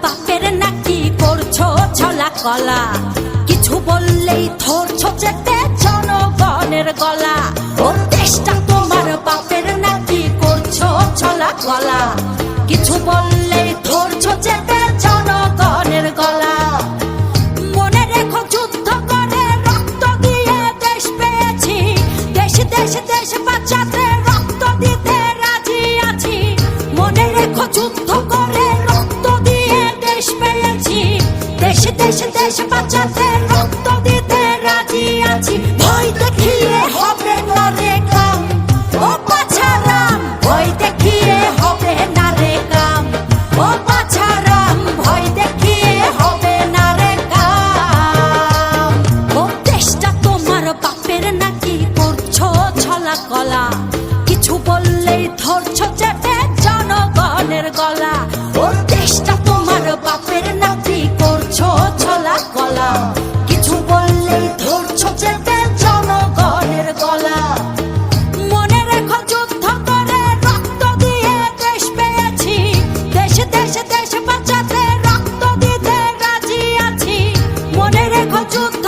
বাপের নাকি করছো ছলা কলা, কিছু বললেই ধরছো চেপে জনগণের গলা। ও দেশটা তোমার বাপের নাকি করছো ছলা কলা, কিছু বললেই ধরছো চেপে জনগণের গলা। মনে রেখো যুদ্ধ করে রক্ত দিয়ে দেশ পেয়েছি, দেশ দেশ দেশ বাঁচাতে রক্ত দিতে রাজি আছি। মনে রেখো যুদ্ধ করে দেশ দেশ দেশ বাঁচাতে রক্ত দিতে রাজি আছি। ভয় দেখিয়ে হবে না রে কাম, ও পাছারাম ভয় দেখিয়ে হবে না রে কাম, ও পাছারাম ভয় দেখিয়ে হবে না রে কাম। ও দেশটা তোমার বাপের নাকি করছো ছলা কলা, কিছু বললেই ধরছো চেপে জনগণের গলা। ও দেশটা তোমার বাপের নাকি করছো ছলা কলা, কিছু বললেই ধরছো চেপে জনগণের গলা। মনে রেখো যুদ্ধ করে রক্ত দিয়ে দেশ পেয়েছি, দেশ দেশ দেশ বাঁচাতে রক্ত দিতে রাজি আছি। মনে রেখো যুদ্ধ